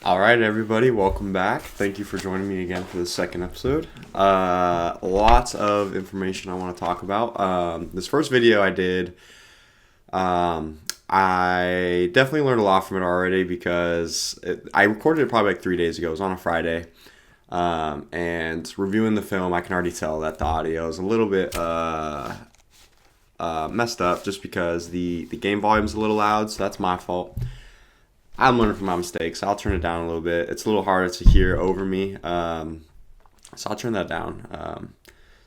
All right, everybody, welcome back. Thank you for joining me again for the second episode. Lots of information I want to talk about. This first video I did, I definitely learned a lot from it already because I recorded it probably like 3 days ago. It was on a Friday. And reviewing the film, I can already tell that the audio is a little bit messed up just because the game volume is a little loud, so that's my fault. I'm learning from my mistakes. I'll turn it down a little bit. It's a little harder to hear over me, so I'll turn that down.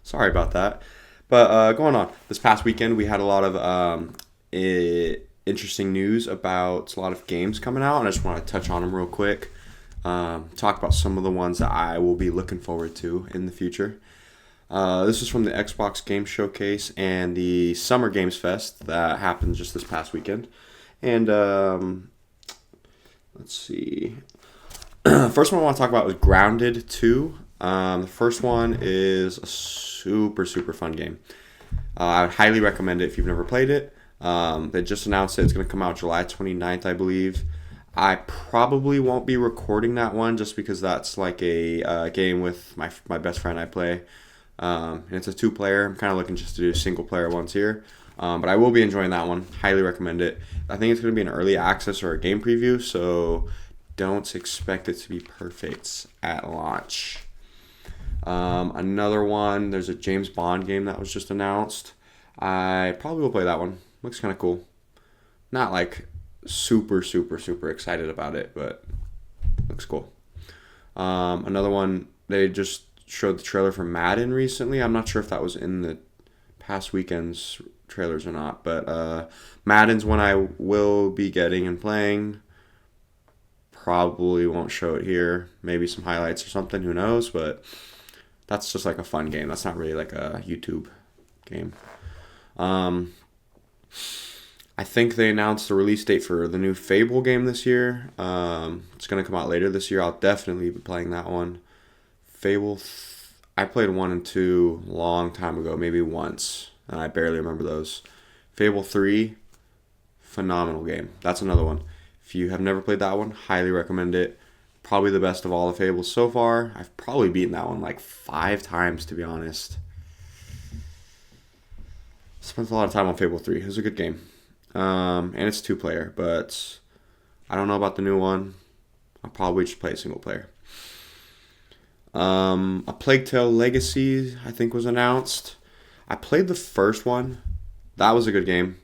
Sorry about that. But going on, this past weekend we had a lot of interesting news about a lot of games coming out, and I just want to touch on them real quick. Talk about some of the ones that I will be looking forward to in the future. This is from the Xbox Game Showcase and the Summer Games Fest that happened just this past weekend. And let's see. First one I want to talk about is Grounded 2. The first one is a super, super fun game. I would highly recommend it if you've never played it. They just announced it. It's going to come out July 29th, I believe. I probably won't be recording that one just because that's like a game with my best friend I play. And it's a 2-player. I'm kind of looking just to do single-player ones here. But I will be enjoying that one. Highly recommend it. I think it's going to be an early access or a game preview, so don't expect it to be perfect at launch. Another one, there's a James Bond game that was just announced. I probably will play that one. Looks kind of cool. Not like super, super, super excited about it, but looks cool. Another one, they just showed the trailer for Madden recently. I'm not sure if that was in the past weekend's trailers or not, but Madden's one I will be getting and playing. Probably won't show it here. Maybe some highlights or something, who knows, but that's just like a fun game. That's not really like a YouTube game. I think they announced the release date for the new Fable game this year. It's going to come out later this year. I'll definitely be playing that one. Fable, I played 1 and 2 a long time ago, maybe once, and I barely remember those. Fable 3, phenomenal game. That's another one. If you have never played that one, highly recommend it. Probably the best of all the Fables so far. I've probably beaten that one like 5 times, to be honest. Spent a lot of time on Fable 3. It was a good game. And it's 2-player, but I don't know about the new one. I'll probably just play a single player. A Plague Tale Legacy, I think, was announced. I played the first one. That was a good game.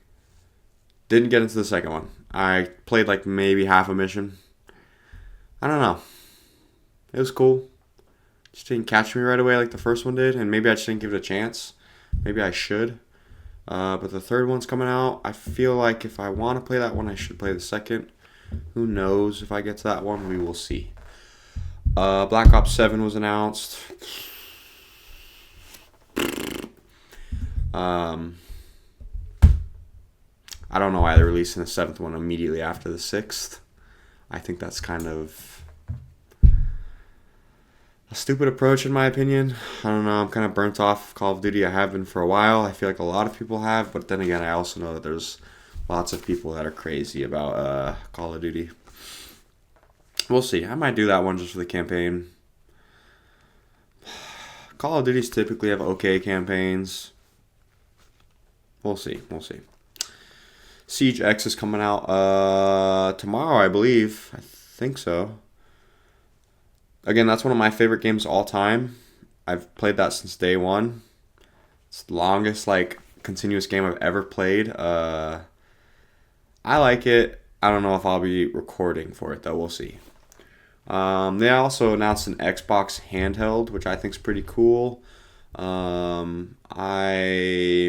Didn't get into the second one. I played like maybe half a mission. I don't know. It was cool. Just didn't catch me right away like the first one did, and maybe I just didn't give it a chance. Maybe I should. But the third one's coming out. I feel like if I want to play that one, I should play the second. Who knows if I get to that one? We will see. Black Ops 7 was announced. I don't know why they're releasing the 7th one immediately after the 6th. I think that's kind of a stupid approach in my opinion. I don't know. I'm kind of burnt off Call of Duty. I have been for a while. I feel like a lot of people have. But then again, I also know that there's lots of people that are crazy about Call of Duty. We'll see. I might do that one just for the campaign. Call of Duties typically have okay campaigns. We'll see. Siege X is coming out tomorrow, I believe. I think so. Again, that's one of my favorite games of all time. I've played that since day one. It's the longest continuous game I've ever played. I like it. I don't know if I'll be recording for it though. We'll see. They also announced an Xbox handheld, which I think is pretty cool. I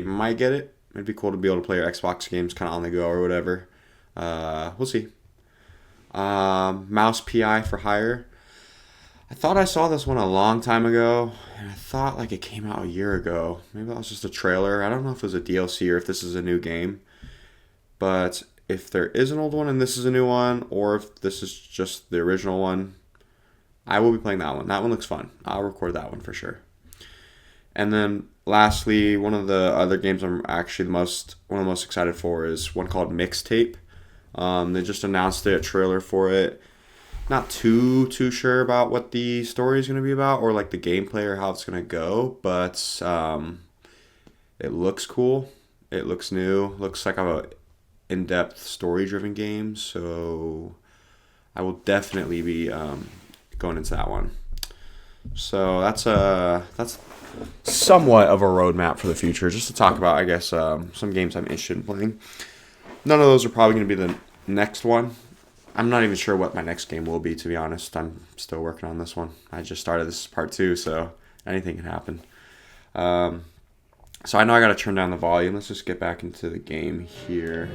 might get it. It'd be cool to be able to play your Xbox games kind of on the go or whatever. We'll see. Mouse PI for hire. I thought I saw this one a long time ago, and I thought it came out a year ago. Maybe that was just a trailer. I don't know if it was a DLC or if this is a new game. But if there is an old one and this is a new one, or if this is just the original one, I will be playing that one. That one looks fun. I'll record that one for sure. And then lastly, one of the other games I'm actually one of the most excited for is one called Mixtape. They just announced a trailer for it. Not too sure about what the story is going to be about or like the gameplay or how it's going to go, but it looks cool. It looks new. Looks like a in-depth story-driven game, so I will definitely be going into that one. So that's somewhat of a roadmap for the future, just to talk about, I guess, some games I'm interested in playing. None of those are probably going to be the next one. I'm not even sure what my next game will be, to be honest. I'm still working on this one. I just started this part 2, so anything can happen. So I know I got to turn down the volume. Let's just get back into the game here.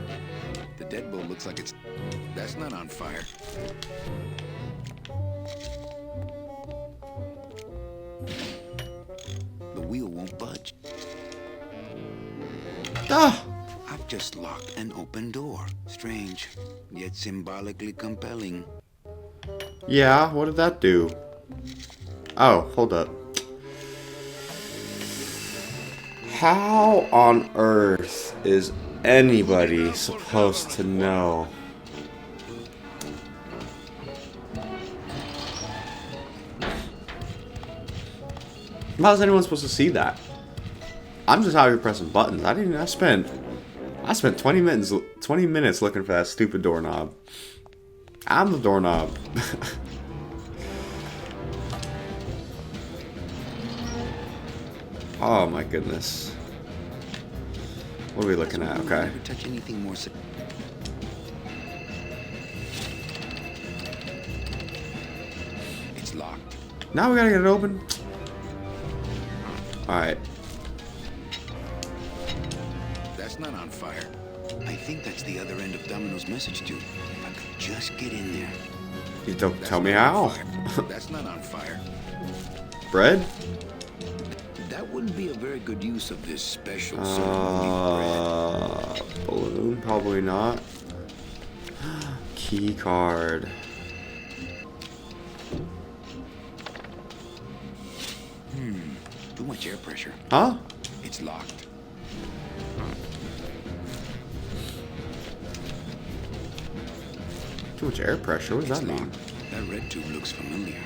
The deadbolt looks like that's not on fire. The wheel won't budge. Ah! I've just locked an open door. Strange, yet symbolically compelling. Yeah, what did that do? Oh, hold up. How on earth is anybody supposed to know? How is anyone supposed to see that? I'm just out here pressing buttons. I spent 20 minutes looking for that stupid doorknob. I'm the doorknob. Oh my goodness. What are we looking at? Okay. Never touch anything more. It's locked. Now we gotta get it open. Alright. That's not on fire. I think that's the other end of Domino's message tube. If I could just get in there. You don't tell me how. That's not on fire. Bread? That wouldn't be a very good use of this special ceremony bread. Balloon? Probably not. Key card. Too much air pressure. Huh? It's locked. Too much air pressure? What does that mean? That red tube looks familiar.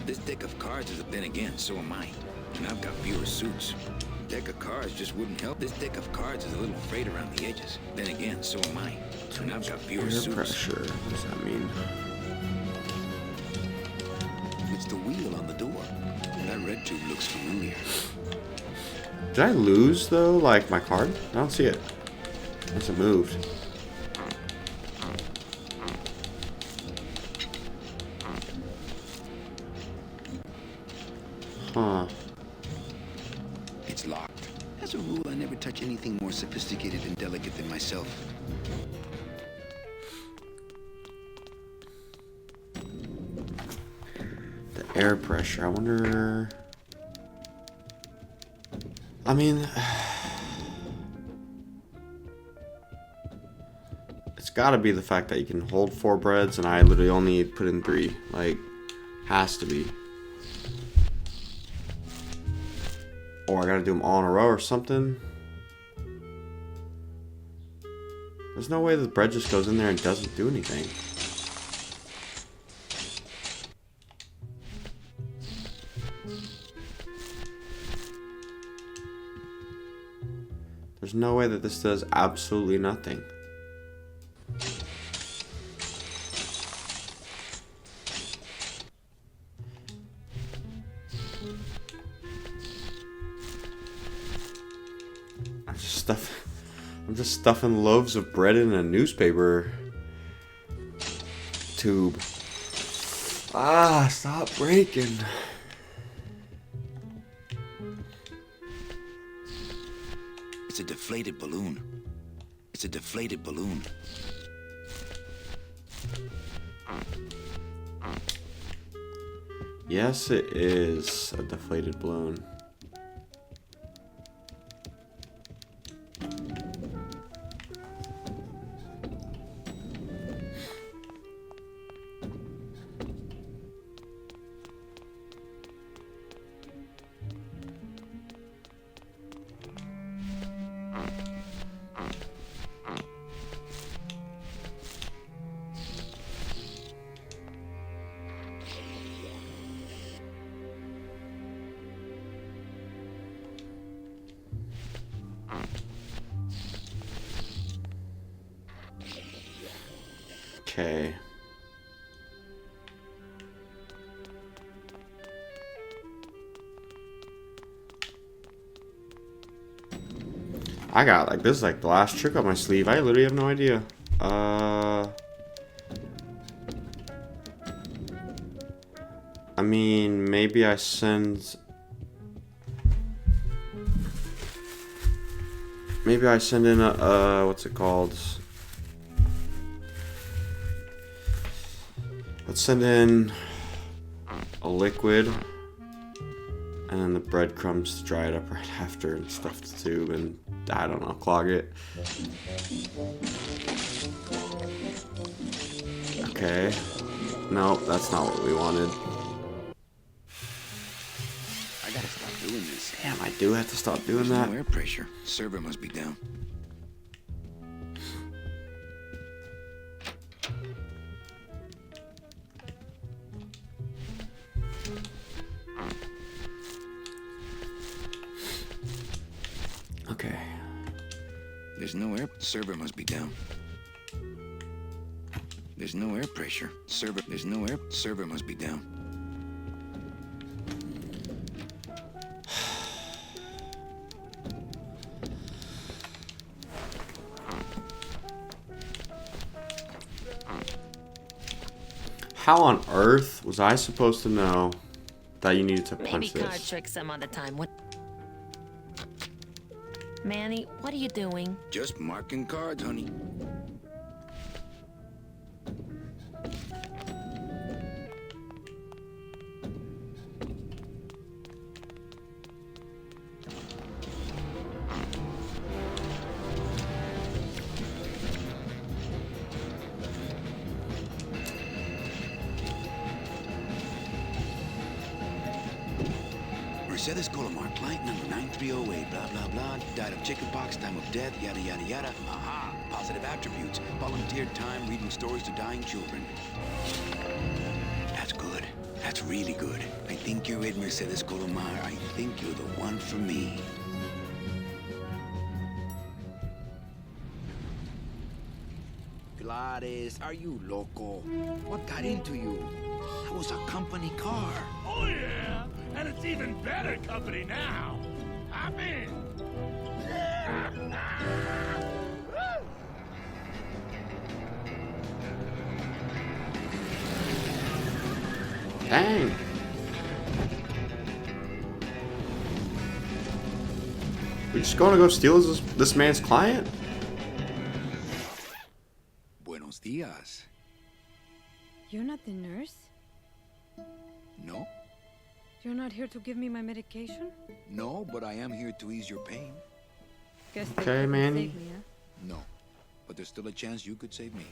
This deck of cards is then again, so am I. And I've got fewer suits. Deck of cards just wouldn't help. This deck of cards is a little frayed around the edges. Then again, so am I. And I've got fewer Air suits. pressure. What does that mean? It's the wheel on the door. That red tube looks familiar. Did I lose though? Like my card? I don't see it. Unless it moved. Huh. It's locked. As a rule, I never touch anything more sophisticated and delicate than myself. The air pressure. I wonder. I mean, it's gotta be the fact that you can hold 4 breads and I literally only put in 3. Like, has to be. Or I gotta do them all in a row or something. There's no way the bread just goes in there and doesn't do anything. There's no way that this does absolutely nothing. I'm just stuffing loaves of bread in a newspaper tube. Ah, stop breaking. It's a deflated balloon. It's a deflated balloon. Yes, it is a deflated balloon. Okay. I got like this is like the last trick up my sleeve. I literally have no idea. I mean, maybe I send. Maybe I send in a what's it called? Let's send in a liquid. And then the breadcrumbs to dry it up right after and stuff the tube and, I don't know, clog it. Okay. Nope, that's not what we wanted. I gotta stop doing this. Damn, I do have to stop doing There's that. no air pressure. Server must be down. Okay. There's no air. Server must be down. There's no air pressure. Server. There's no air. Server must be down. How on earth was I supposed to know that you needed to punch Maybe card this? tricks some other time. What? Manny, what are you doing? Just marking cards, honey. Mercedes Colomar, client number 9308, blah, blah, blah. Died of chickenpox, time of death, yada, yada, yada. Aha! Positive attributes. Volunteered time reading stories to dying children. That's good. That's really good. I think you're it, Mercedes Colomar. I think you're the one for me. Gladys, are you loco? What got into you? That was a company car. Oh yeah, and it's even better company now. I'm in. Dang. We just going to go steal this man's client? Buenos dias. You're not the nurse? No? You're not here to give me my medication? No, but I am here to ease your pain. Guess they Okay, couldn't Manny. save me, huh? No, but there's still a chance you could save me.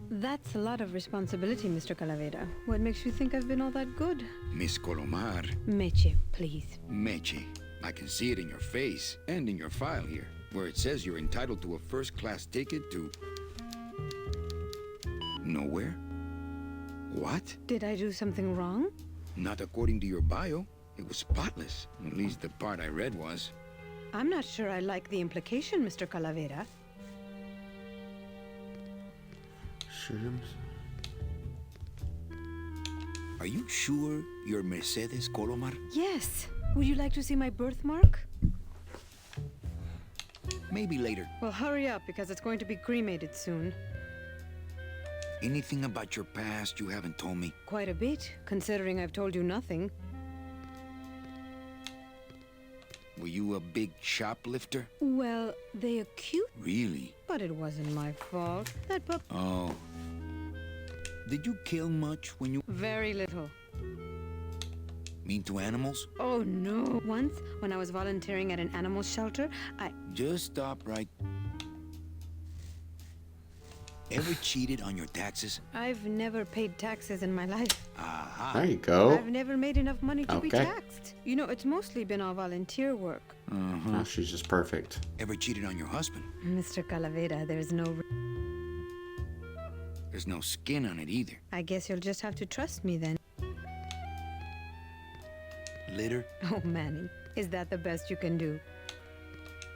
That's a lot of responsibility, Mr. Calavera. What makes you think I've been all that good? Miss Colomar, Meche, please. Meche. I can see it in your face and in your file here, where it says you're entitled to a first-class ticket to... nowhere? What? Did I do something wrong? Not according to your bio. It was spotless. At least the part I read was. I'm not sure I like the implication, Mr. Calavera. Shoot him. Are you sure you're Mercedes Colomar? Yes. Would you like to see my birthmark? Maybe later. Well, hurry up, because it's going to be cremated soon. Anything about your past you haven't told me? Quite a bit, considering I've told you nothing. Were you a big shoplifter? Well, they accuse... Really? But it wasn't my fault. That pup... Oh. Did you kill much when you... Very little. mean to animals? Oh, no. Once, when I was volunteering at an animal shelter, Just stop right... Ever cheated on your taxes? I've never paid taxes in my life. Aha. There you go. I've never made enough money to be Okay. taxed. You know, it's mostly been all volunteer work. Oh, she's just perfect. Ever cheated on your husband? Mr. Calavera, there's no... There's no skin on it either. I guess you'll just have to trust me then. Litter? Oh, Manny, is that the best you can do?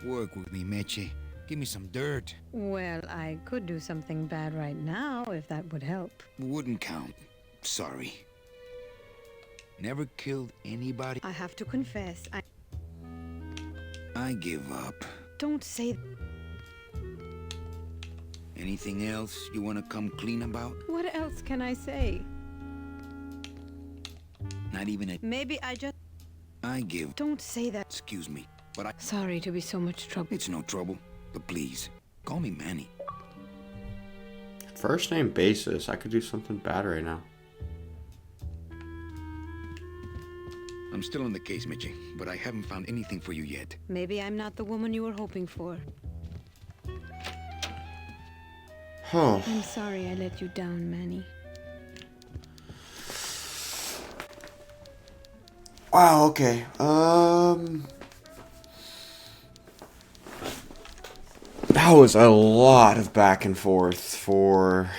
Work with me, Meche. Give me some dirt. Well, I could do something bad right now if that would help. Wouldn't count. Sorry. Never killed anybody. I have to confess, I give up. don't say. Anything else you want to come clean about? What else can I say? Not even a... Maybe I just. I give... Don't say that. Excuse me, but I... Sorry to be so much trouble. It's no trouble, but please, call me Manny. First name basis. I could do something bad right now. I'm still on the case, Mitchie, but I haven't found anything for you yet. Maybe I'm not the woman you were hoping for. Oh. I'm sorry I let you down, Manny. Wow, okay. That was a lot of back and forth for...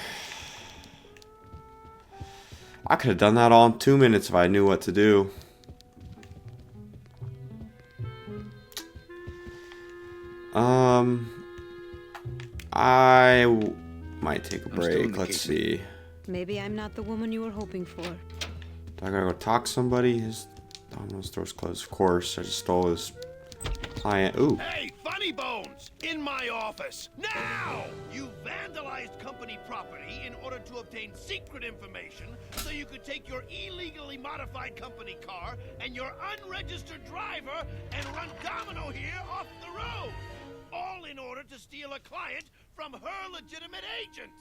I could have done that all in 2 minutes if I knew what to do. I might take a break. Let's see. Maybe I'm not the woman you were hoping for. Do I gotta go talk to somebody? His Domino's store's closed. Of course, I just stole his client. Ooh. Hey, Funny Bones! In my office! Now! You vandalized company property in order to obtain secret information so you could take your illegally modified company car and your unregistered driver and run Domino here off the road! All in order to steal a client from her legitimate agent!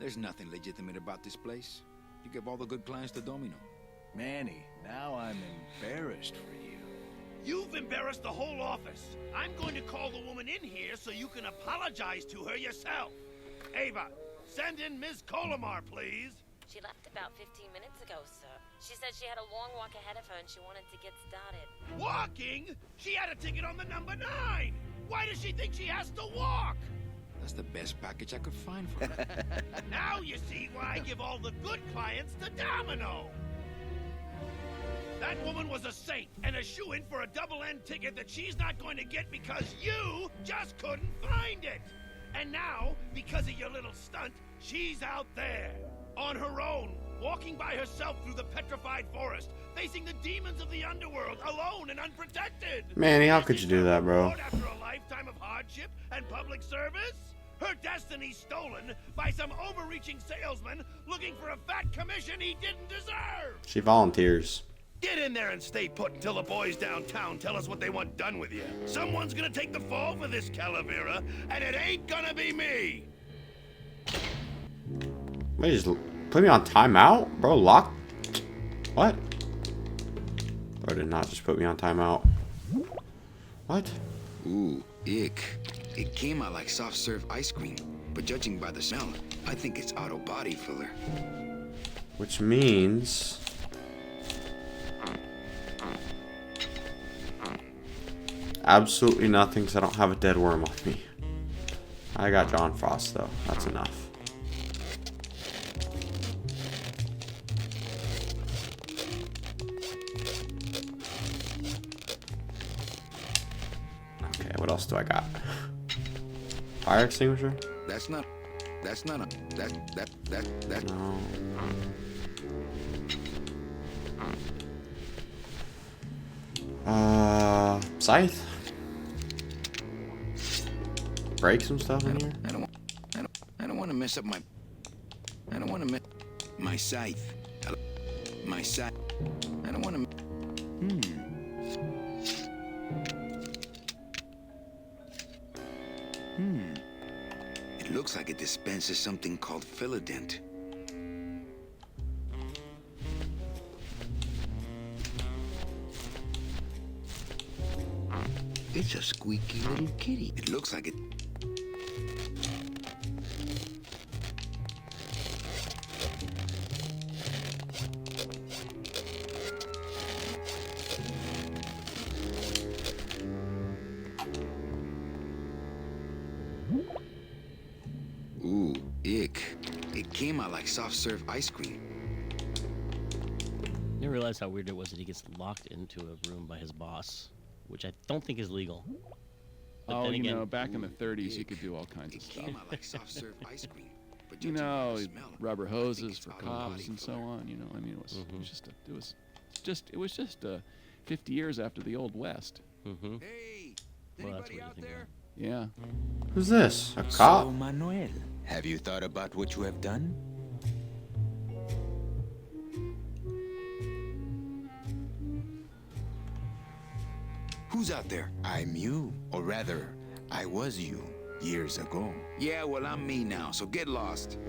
There's nothing legitimate about this place. You give all the good clients to Domino. Manny, now I'm embarrassed for you. You've embarrassed the whole office. I'm going to call the woman in here so you can apologize to her yourself. Ava, send in Ms. Colomar, please. She left about 15 minutes ago, sir. She said she had a long walk ahead of her and she wanted to get started. Walking? She had a ticket on the number 9. Why does she think she has to walk? That's the best package I could find for her. Now you see why I give all the good clients to Domino. That woman was a saint and a shoo-in for a double-end ticket that she's not going to get because you just couldn't find it. And now, because of your little stunt, she's out there, on her own, walking by herself through the petrified forest, facing the demons of the underworld, alone and unprotected. Manny, how could you do that, bro? After a lifetime of hardship and public service? Her destiny stolen by some overreaching salesman looking for a fat commission he didn't deserve. She volunteers. Get in there and stay put until the boys downtown tell us what they want done with you. Someone's gonna take the fall for this Calavera, and it ain't gonna be me. Wait, just put me on timeout? Bro, lock... What? Bro did not just put me on timeout. What? Ooh, ick. It came out like soft serve ice cream, but judging by the smell, I think it's auto body filler. Which means... absolutely nothing because I don't have a dead worm on me. I got John Frost though. That's enough. Okay, what else do I got? Fire extinguisher? That's not a, that. No. Scythe? Break some stuff in here? I don't want to mess up my, I don't want to mess, my scythe. My scythe. I don't want to, It looks like it dispenses something called Philodent. It's a squeaky little kitty. It looks like it. Ooh, ick. It came out like soft serve ice cream. I didn't realize how weird it was that he gets locked into a room by his boss, which I don't think is legal. But Oh, then you again, know, back in the 30s, you could do all kinds of stuff. Came out like soft serve ice cream. But You judging by know, the smell, rubber I think hoses it's for about cops body and so fluid. on. You know, I mean, it was just 50 years after the Old West. Mm-hmm. Hey, Well, that's anybody what out you think there? Yeah. Who's this? A So, cop? Manuel, have you thought about what you have done? Who's out there? I'm you, or rather, I was you, years ago. Yeah, well, I'm me now, so get lost.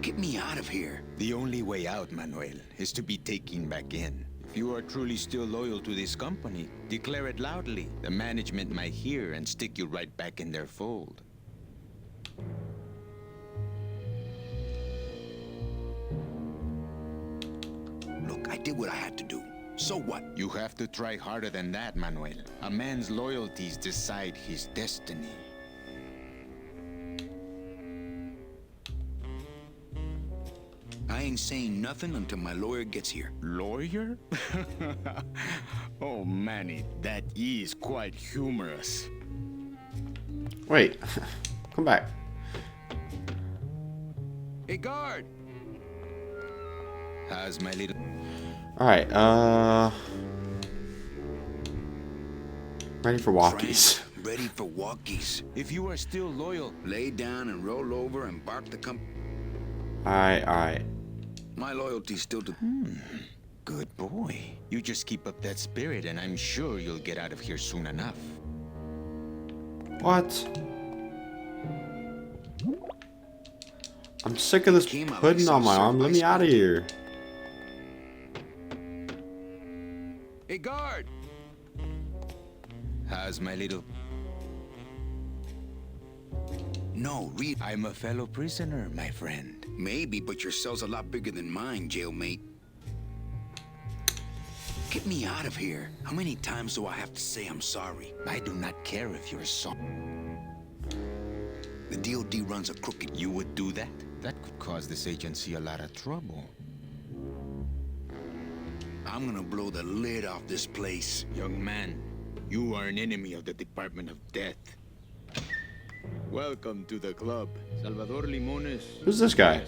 Get me out of here. The only way out, Manuel, is to be taken back in. If you are truly still loyal to this company, declare it loudly. The management might hear and stick you right back in their fold. Look, I did what I had to do. So what? You have to try harder than that, Manuel. A man's loyalties decide his destiny. I ain't saying nothing until my lawyer gets here. Lawyer? Oh, Manny, that is quite humorous. Wait. Come back. Hey, guard! How's my little... Alright, ready for walkies. Frank, ready for walkies. If you are still loyal, Lay down and roll over and bark the Alright. My loyalty's still to... good boy. You just keep up that spirit and I'm sure you'll get out of here soon enough. What? I'm sick of this pudding on my arm. Let me out of here. Hey, guard! How's my little... No, read. I'm a fellow prisoner, my friend. Maybe, but your cell's a lot bigger than mine, jailmate. Get me out of here. How many times do I have to say I'm sorry? I do not care if you're sorry. The DOD runs a crooked... You would do that? That could cause this agency a lot of trouble. I'm gonna blow the lid off this place. Young man, you are an enemy of the Department of Death. Welcome to the club. Salvador Limones. Who's this guy?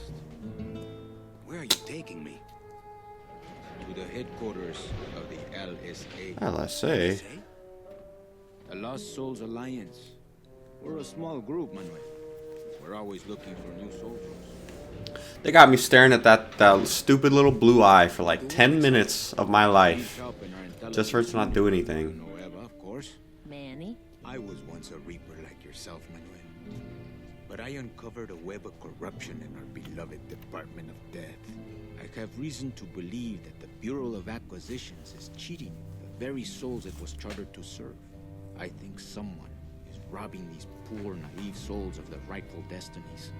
Where are you taking me? To the headquarters of the LSA. LSA? The Lost Souls Alliance. We're a small group, Manuel. We're always looking for new soldiers. They got me staring at that stupid little blue eye for like 10 minutes of my life. Just for it to not do anything. Of course. Manny? I was once a reaper like yourself, Manuel. But I uncovered a web of corruption in our beloved Department of Death. I have reason to believe that the Bureau of Acquisitions is cheating the very souls it was chartered to serve. I think someone is robbing these poor, naive souls of their rightful destinies,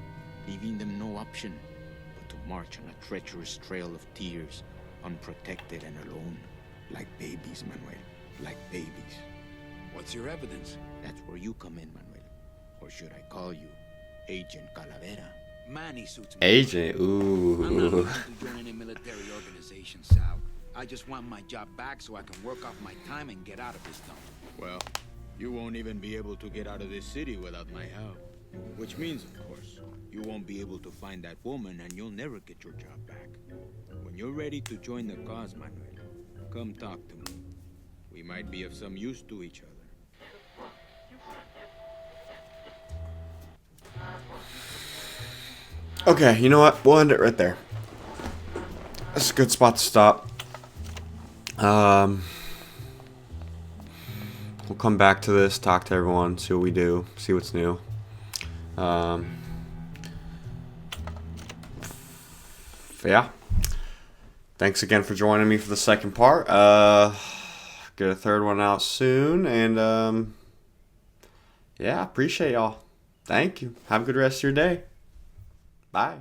leaving them no option but to march on a treacherous trail of tears, unprotected and alone, like babies, Manuel, like babies. What's your evidence? That's where you come in, Manuel. Or should I call you Agent Calavera? Manny suits me. Agent, I'm not ooh. looking to join any military organization, Sal. I just want my job back so I can work off my time and get out of this dump. Well, you won't even be able to get out of this city without my help. Which means, of course, you won't be able to find that woman and you'll never get your job back. When you're ready to join the cause, Manuel, come talk to me. We might be of some use to each other. Okay, you know what? We'll end it right there. That's a good spot to stop. We'll come back to this, talk to everyone, see what we do, see what's new. Yeah. Thanks again for joining me for the second part. Get a third one out soon, and yeah, appreciate y'all. Thank you. Have a good rest of your day. Bye.